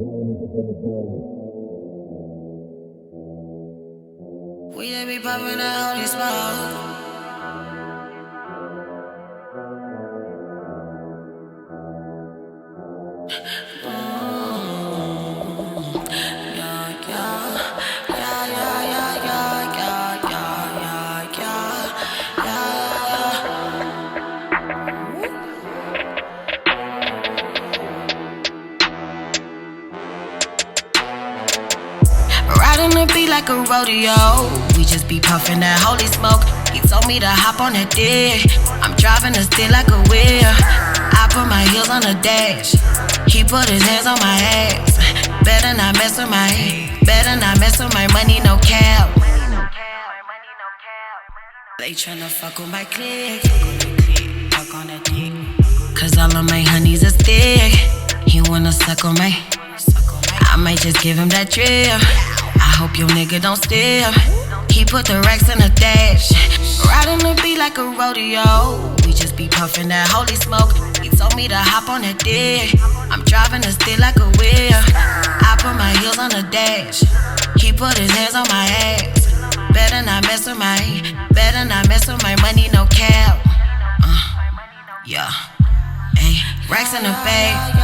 We just be popping that holy smoke. Riding the beat like a rodeo. We just be puffing that holy smoke. He told me to hop on that dick. I'm driving the stick like a wheel. I put my heels on the dash. He put his hands on my ass. Better not mess with my money, no cap. They tryna fuck with my clique. Fuck on that dick. Cause all of my honeys is thick. He wanna suck on my. I might just give him that drip. I hope your nigga don't steal. He put the racks in the dash. Riding the beat like a rodeo. We just be puffing that holy smoke. He told me to hop on that dick. I'm driving the stick like a wheel. I put my heels on the dash. He put his hands on my ass. Better not mess with my money, no cap. Yeah. Ay, racks in the bag.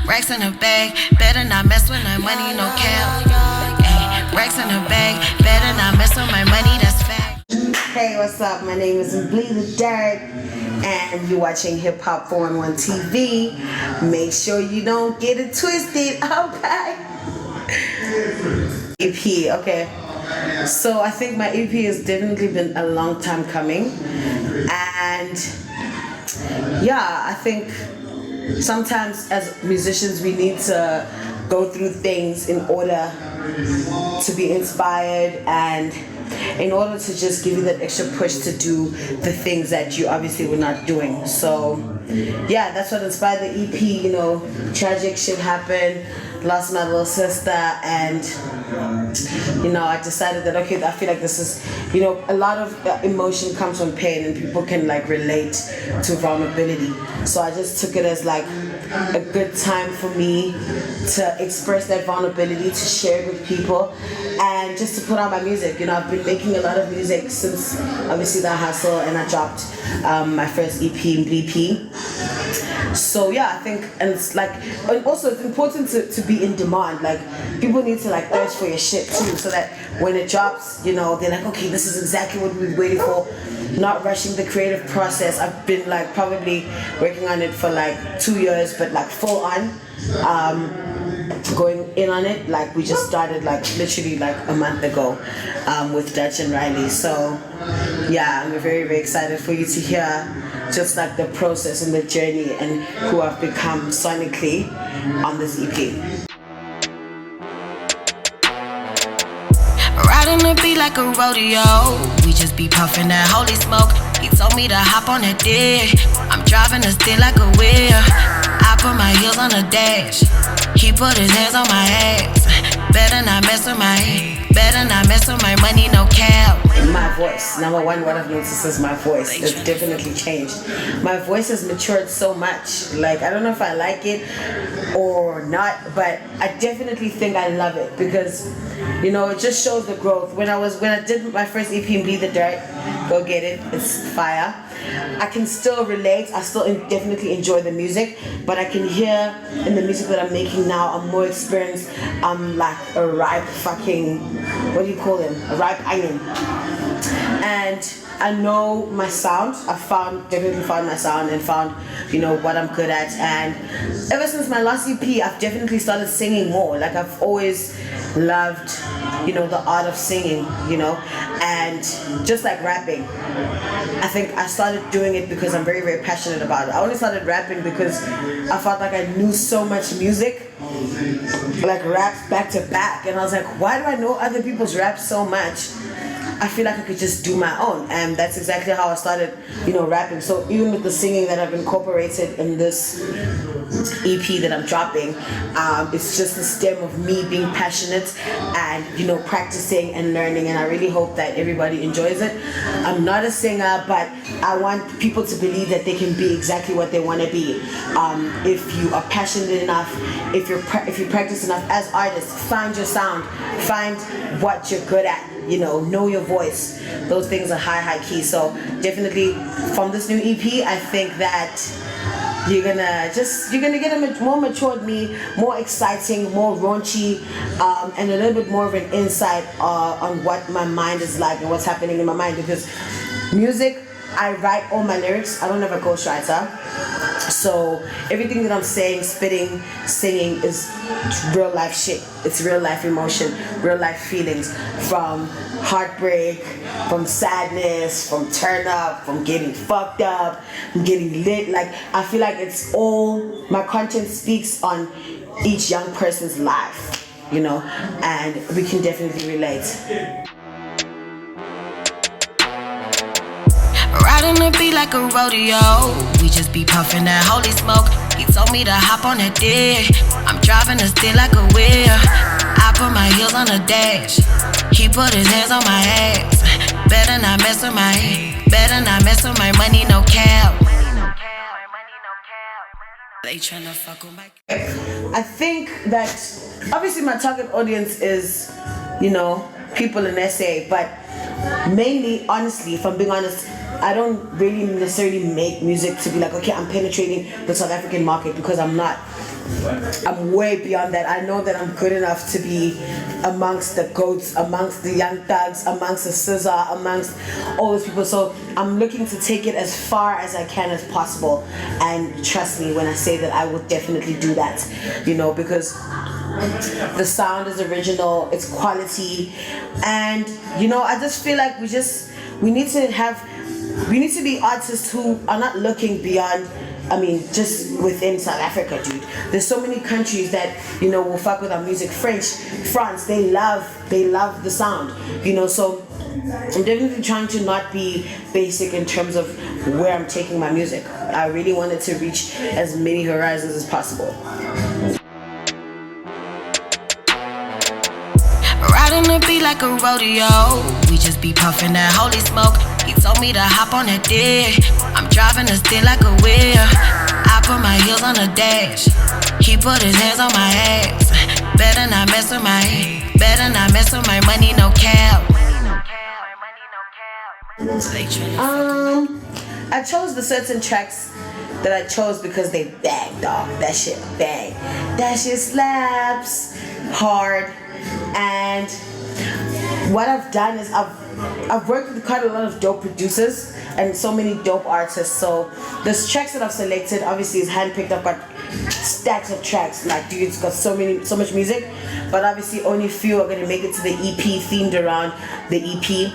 Racks in the bag, better not mess with my money, no cap. Ay, racks in the bag, better not mess with my money, that's fact. Hey, what's up? My name is Mblee the Duurt, and you're watching Hip Hop 411 TV. Make sure you don't get it twisted, okay? EP, okay. So I think my EP has definitely been a long time coming, and yeah, I think sometimes as musicians we need to go through things in order to be inspired and in order to just give you that extra push to do the things that you obviously were not doing. So yeah, that's what inspired the EP. You know, tragic shit happened, lost my little sister, and you know, I decided that okay, I feel like this is, you know, a lot of emotion comes from pain and people can like relate to vulnerability. So I just took it as like a good time for me to express that vulnerability, to share it with people, and just to put out my music. You know, I've been making a lot of music since obviously The Hustle, and I dropped my first EP, Mblee. So yeah, I think, and it's like, and also it's important to be in demand. Like, people need to like thirst for your shit too, so that when it drops, you know, they're like, okay, this is exactly what we've been waiting for. Not rushing the creative process. I've been like probably working on it for like 2 years, but like full on, going in on it. Like we just started like literally like a month ago with Dutch and Rarri. So yeah, I'm very, very excited for you to hear just like the process and the journey and who I've become sonically on this EP. Riding the beat like a rodeo. We just be puffing that holy smoke. He told me to hop on that dick. I'm driving the stick like a wheel. I put my heels on the dash. He put his hands on my ass. Better not mess with my money, no cap. My voice, number one, what I've noticed is my voice has definitely changed. My voice has matured so much. Like, I don't know if I like it or not, but I definitely think I love it because, you know, it just shows the growth. When I did my first EP, Mblee the Duurt, go get it, it's fire. I can still relate. I still definitely enjoy the music, but I can hear in the music that I'm making now, I'm more experienced. I'm like a ripe fucking, what do you call them? A ripe onion. And I know my sound. Definitely found my sound and found, you know, what I'm good at. And ever since my last EP, I've definitely started singing more. Like, I've always loved, you know, the art of singing, you know, and just like rapping. I think I started doing it because I'm very, very passionate about it. I only started rapping because I felt like I knew so much music, like raps back to back, and I was like, why do I know other people's raps so much? I feel like I could just do my own, and that's exactly how I started, you know, rapping. So even with the singing that I've incorporated in this EP that I'm dropping. It's just a stem of me being passionate and practicing and learning, and I really hope that everybody enjoys it. I'm not a singer, but I want people to believe that they can be exactly what they want to be. If you are passionate enough, if you practice enough as artists, find your sound, find what you're good at. Know your voice. Those things are high key. So definitely from this new EP, I think that you're gonna get a more matured me, more exciting, more raunchy, and a little bit more of an insight on what my mind is like and what's happening in my mind. Because music, I write all my lyrics. I don't have a ghostwriter. So everything that I'm saying, spitting, singing is real life shit. It's real life emotion, real life feelings, from heartbreak, from sadness, from turn up, from getting fucked up, from getting lit. Like, I feel like it's all, my content speaks on each young person's life, and we can definitely relate. Riding the beat like a rodeo. We just be puffing that holy smoke. He told me to hop on that dick. I'm driving the stick like a wheel. I put my heels on the dash. He put his hands on my ass. Better not mess with my money, no cap. They tryna fuck with my. I think that obviously my target audience is, people in SA, but mainly, honestly, if I'm being honest, I don't really necessarily make music to be like, okay, I'm penetrating the South African market, because I'm not. I'm way beyond that. I know that I'm good enough to be amongst the goats, amongst the young thugs, amongst the SZA, amongst all those people. So I'm looking to take it as far as I can as possible. And trust me when I say that I will definitely do that, because the sound is original, it's quality, and I just feel like we need to be artists who are not looking beyond, just within South Africa, dude. There's so many countries that, will fuck with our music. France, they love the sound, so I'm definitely trying to not be basic in terms of where I'm taking my music. I really wanted to reach as many horizons as possible. Riding the beat like a rodeo. We just be puffing that holy smoke. He told me to hop on that dick. I'm driving the stick like a wheel. I put my heels on the dash. He put his hands on my ass. Better not mess with my money, no cap. I chose the certain tracks that I chose because they bang, dog. That shit bang. That shit slaps hard. And what I've done is I've worked with quite a lot of dope producers and so many dope artists. So the tracks that I've selected obviously is handpicked. I've got stacks of tracks. Like, dude, it's got so much music, but obviously only few are gonna make it to the EP, themed around the EP.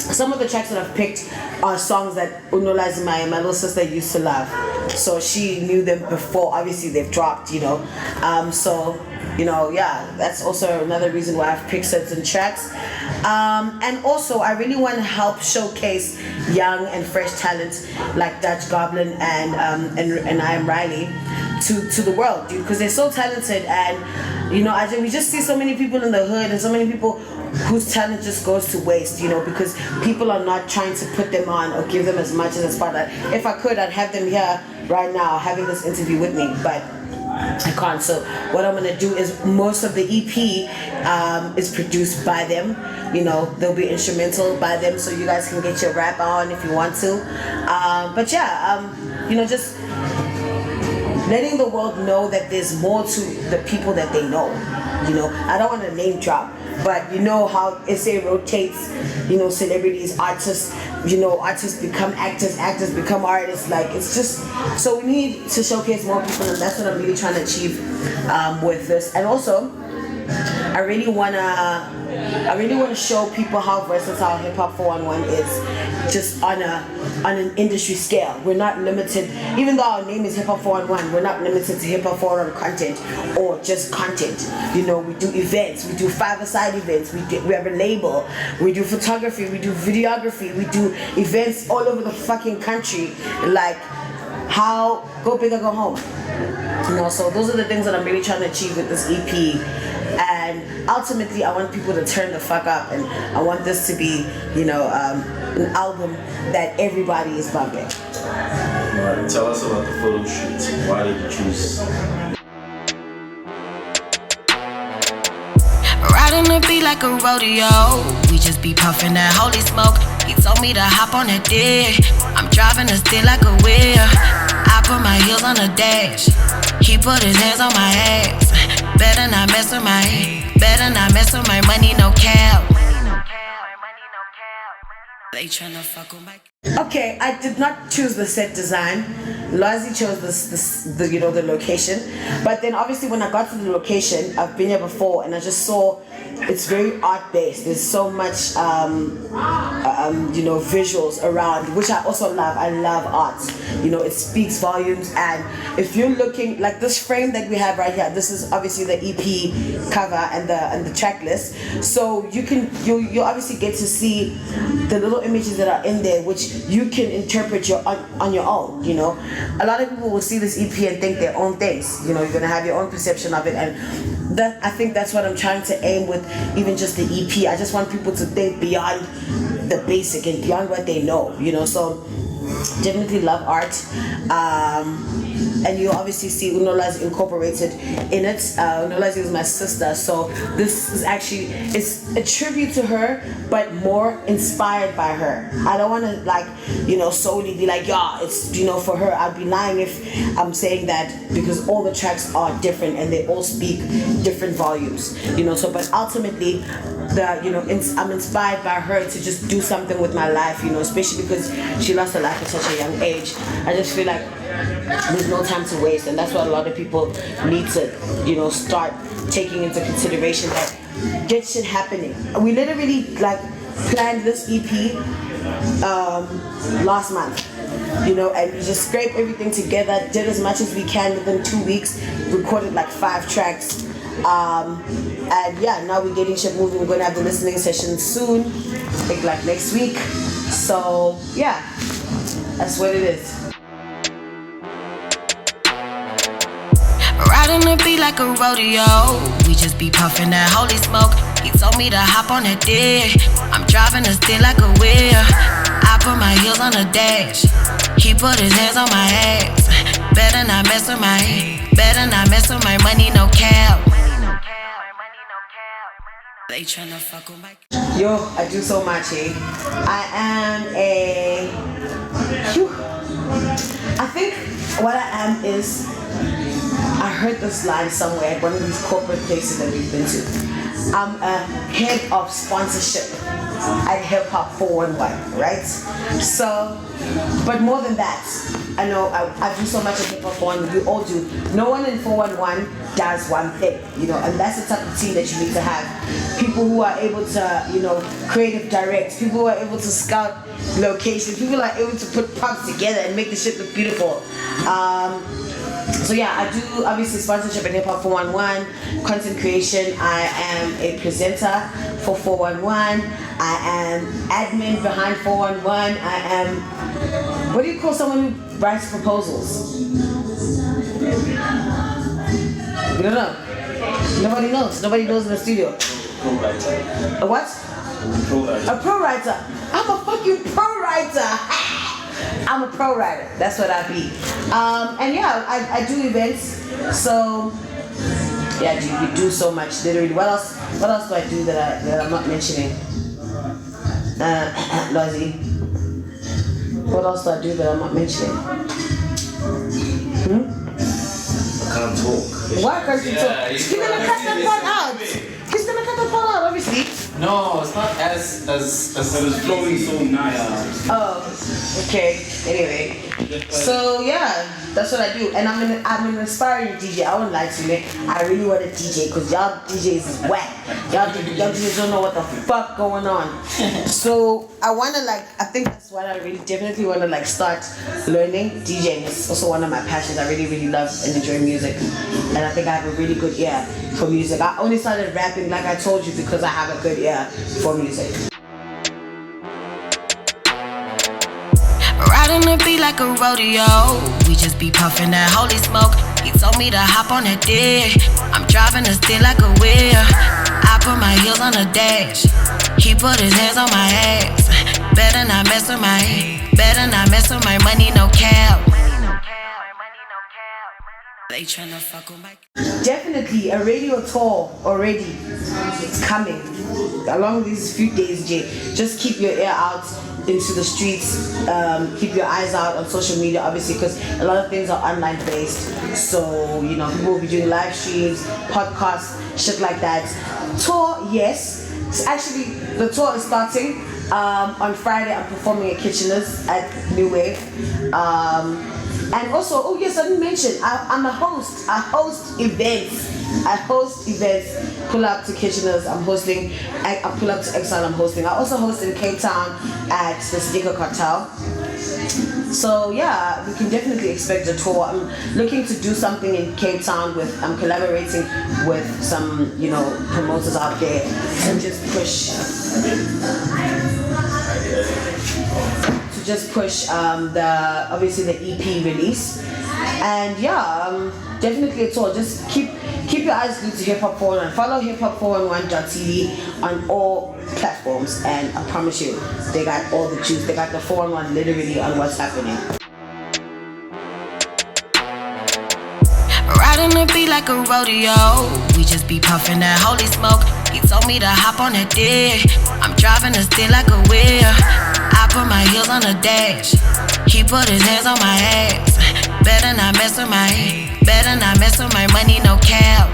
Some of the tracks that I've picked are songs that Unola's my little sister used to love. So she knew them before obviously they've dropped, that's also another reason why I've picked certain tracks. And also I really want to help showcase young and fresh talent like Dutch Goblin and I Am Rarri to the world, dude, because they're so talented. And we just see so many people in the hood and so many people whose talent just goes to waste, because people are not trying to put them on or give them as much as a spotlight. If I could, I'd have them here right now having this interview with me, but I can't. So what I'm gonna do is most of the EP is produced by them. They'll be instrumental by them, so you guys can get your rap on if you want to. Just letting the world know that there's more to the people that they know. I don't want to name drop, but how SA rotates. Celebrities, artists. Artists become actors, actors become artists. Like, it's just, so we need to showcase more people, and that's what I'm really trying to achieve with this. And also, I really wanna show people how versatile Hip Hop 411 is, just on an industry scale. We're not limited, even though our name is Hip Hop 411, we're not limited to Hip Hop 411 content or just content. We do events, we do 5-a-side events, we have a label, we do photography, we do videography, we do events all over the fucking country. Like, how go big or go home. You know, so those are the things that I'm really trying to achieve with this EP. And ultimately, I want people to turn the fuck up, and I want this to be, you know, an album that everybody is bumping. Right. Tell us about the photo shoots. Why did you choose? Riding the beat like a rodeo. We just be puffing that holy smoke. He told me to hop on that dick. I'm driving the stick like a wheel. I put my heels on the dash. He put his hands on my ass. Better not mess with my money, no cap. They tryna fuck with my. Okay, I did not choose the set design. Lozy chose the location. But then obviously when I got to the location, I've been here before and I just saw it's very art based. There's so much visuals around, which I also love. I love art. You know, it speaks volumes. And if you're looking like this frame that we have right here, this is obviously the EP cover and the track list. So you obviously get to see the little images that are in there, which you can interpret on your own. You know, a lot of people will see this EP and think their own things. You know, you're gonna have your own perception of it, and I think that's what I'm trying to aim with. Even just the EP, I just want people to think beyond the basic and beyond what they know. You know, so definitely love art. And you obviously see Unolazi incorporated in it. Unolazi is my sister, so this is actually, it's a tribute to her, but more inspired by her. I don't want to solely be like, yeah, it's, for her. I'd be lying if I'm saying that, because all the tracks are different and they all speak different volumes, so, but ultimately, I'm inspired by her to just do something with my life, especially because she lost her life at such a young age. I just feel like there's no time to waste, and that's what a lot of people need to, start taking into consideration, that get shit happening. We literally planned this EP last month, and we just scraped everything together, did as much as we can within 2 weeks, recorded 5 tracks. And yeah, now we're getting shit moving. We're gonna have the listening session soon, I think next week. So yeah, that's what it is. Riding the beat like a rodeo. We just be puffing that holy smoke. He told me to hop on that dick. I'm driving the stick like a wheel. I put my heels on the dash. He put his hands on my ass. Better not mess with my money, no cap. They tryna fuck with my. Yo, I do so much, eh? I think what I am is, I heard this line somewhere at one of these corporate places that we've been to. I'm a head of sponsorship at Hip Hop 411, right? So, but more than that, I know I do so much at Hip Hop 411, we all do. No one in 411 does one thing, and that's the type of team that you need to have. People who are able to, creative direct, people who are able to scout locations, people who are able to put props together and make the shit look beautiful. So yeah, I do obviously sponsorship at Hip Hop 411, content creation. I am a presenter for 411. I am admin behind 411. I am, what do you call someone who writes proposals? You don't know. Nobody knows. Nobody knows in the studio. A what? A pro writer. I'm a fucking pro writer. I'm a pro writer. That's what I be. And yeah, I do events. So yeah, we do so much. Literally, what else do I do that I'm not mentioning? Lozy. What else do I do that I'm not mentioning? I can't talk. Why can't you talk? He's gonna cut that part out. He's gonna cut that part out, obviously. No, it's not as flowing so nice. Oh, okay. Anyway, so yeah, that's what I do, and I'm an aspiring DJ. I won't lie to you, man. I really want to DJ because y'all DJs is whack. Y'all DJs don't know what the fuck going on. So I wanna I think that's what I really definitely wanna start learning. DJing is also one of my passions. I really, really love and enjoy music, and I think I have a really good ear for music. I only started rapping, like I told you, because I have a good ear for music. Riding the beat like a rodeo. We just be puffing that holy smoke. He told me to hop on that dick. I'm driving the stick like a wheel. I put my heels on the dash. He put his hands on my ass. Better not mess with my money, no cap. They tryna fuck with my. Definitely a radio tour already. It's coming. Along these few days, Jay. Just keep your ear out into the streets. Keep your eyes out on social media, obviously, because a lot of things are online based. So, you know, people will be doing live streams, podcasts, shit like that. Tour, yes. Actually, the tour is starting. On Friday, I'm performing at Kitchener's at New Wave. And also, oh yes, I didn't mention, I'm a host. I host events. Pull up to Kitchener's, I'm hosting. I pull up to Exile, I'm hosting. I also host in Cape Town at the Sticker Cartel. So yeah, we can definitely expect a tour. I'm looking to do something in Cape Town with, I'm collaborating with some, you know, promoters out there and just push obviously the EP release. And yeah, definitely a tour. Just keep your eyes glued to Hip Hop 411. Follow hiphop411.tv on all platforms, and I promise you, they got all the juice. They got the 411 literally on what's happening. Riding the beat like a rodeo. We just be puffing that holy smoke. He told me to hop on that dick. I'm driving the stick like a wheel. I put my heels on the dash. He put his hands on my ass. Better not mess with my money, no cap.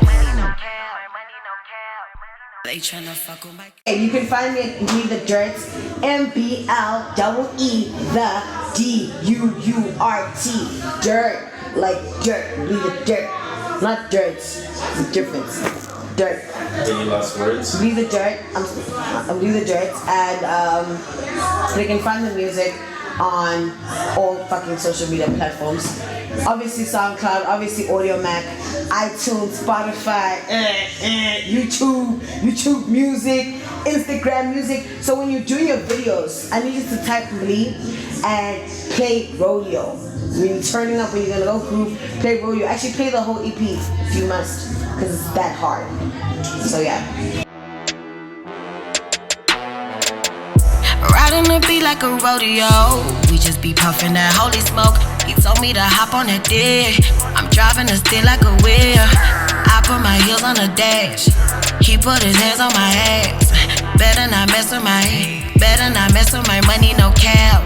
They tryna fuck with my. And you can find me at Mblee the Duurt, MBLEE the DUURT. Dirt, like dirt. Mblee the Duurt, not dirt. The difference. Dirt. Any last words? Mblee the Duurt. I'm Mblee the Duurt, and they can find the music on all fucking social media platforms. Obviously SoundCloud, obviously Audio Mac, iTunes, Spotify, YouTube Music, Instagram Music. So when you're doing your videos, I need you to type Mblee and play RODEO. When you're turning up, when you're gonna go groove, play RODEO. Actually play the whole EP if you must, because it's that hard. So yeah. Riding the beat like a rodeo. We just be puffing that holy smoke. He told me to hop on that dick. I'm driving the stick like a wheel. I put my heels on the dash. He put his hands on my ass. Better not mess with my money, no cap.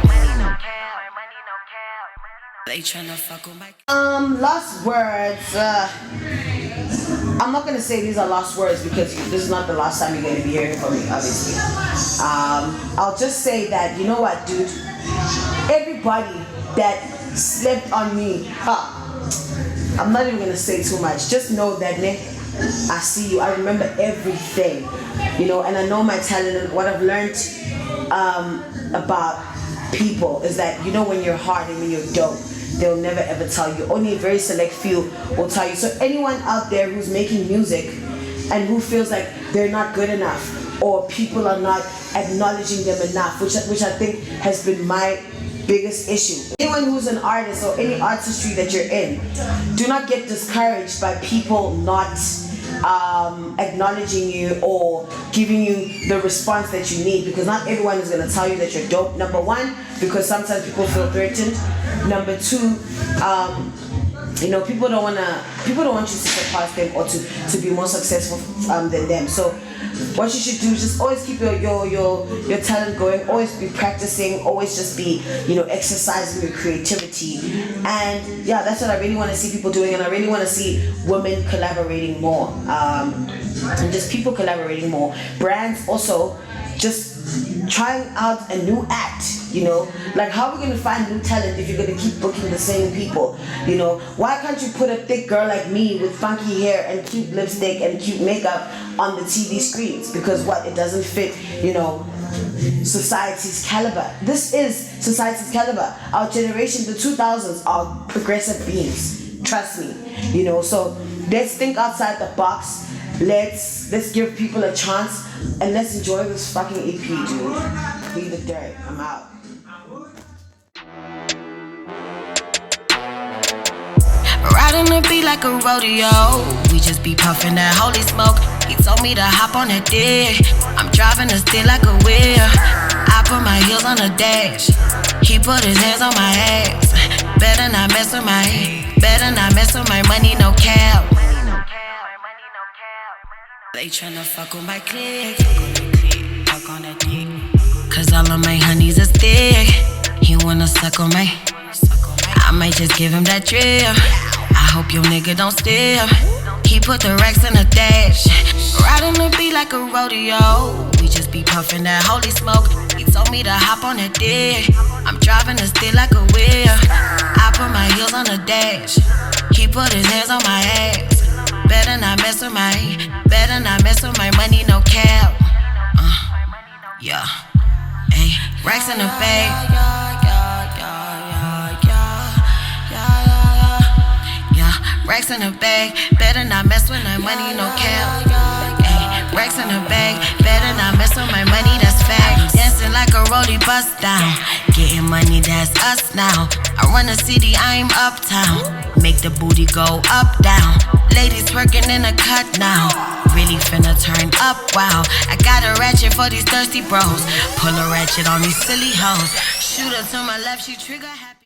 They tryna fuck with my. Last words. I'm not gonna say these are last words because this is not the last time you're gonna be hearing from me, obviously. I'll just say that, you know what, dude? Everybody that slept on me, I'm not even gonna say too much. Just know that, Nick, I see you. I remember everything, you know, and I know my talent. And what I've learned about people is that, you know, when you're hard and when you're dope, they'll never ever tell you. Only a very select few will tell you. So anyone out there who's making music and who feels like they're not good enough or people are not acknowledging them enough, which I think has been my biggest issue. Anyone who's an artist or any artistry that you're in, do not get discouraged by people not acknowledging you or giving you the response that you need, because not everyone is going to tell you that you're dope. Number one, because sometimes people feel threatened. Number two, you know, people don't want you to surpass them or to be more successful than them. So what you should do is just always keep your talent going, always be practicing, always just be, you know, exercising your creativity. And yeah, that's what I really want to see people doing, and I really want to see women collaborating more, and just people collaborating more. Brands also just trying out a new act, you know, like how are we going to find new talent if you're going to keep booking the same people, you know? Why can't you put a thick girl like me with funky hair and cute lipstick and cute makeup on the TV screens? Because what, it doesn't fit, you know, society's caliber. This is society's caliber. Our generation, the 2000s, are progressive beings, trust me, you know. So let's think outside the box. Let's give people a chance, and let's enjoy this fucking EP, dude. Leave the dirt. I'm out. Riding the beat like a rodeo. We just be puffing that holy smoke. He told me to hop on that dick. I'm driving the stick like a wheel. I put my heels on the dash. He put his hands on my ass. Better not mess with my money, no cap. They tryna fuck with my clique. Fuck on that dick. Cause all of my honeys is thick. He wanna suck on my. I might just give him that drip. I hope your nigga don't steal. He put the racks in the dash. Riding the beat like a rodeo. We just be puffing that holy smoke. He told me to hop on that dick. I'm driving the stick like a wheel. I put my heels on the dash. He put his hands on my ass. Better not mess with my money, no cap. Yeah. Ay, racks in the bag. Racks in the bag, better not mess with my money, no cap. Ay, racks in the bag, better not mess with my money, that's fact. Dancing like a rollie bust down, getting money, that's us now. I run the city, I'm uptown. Make the booty go up, down. Ladies working in the cut now. Really finna turn up, wow. I got a ratchet for these thirsty bros. Pull a ratchet on these silly hoes. Shoot her to my left, she trigger happy.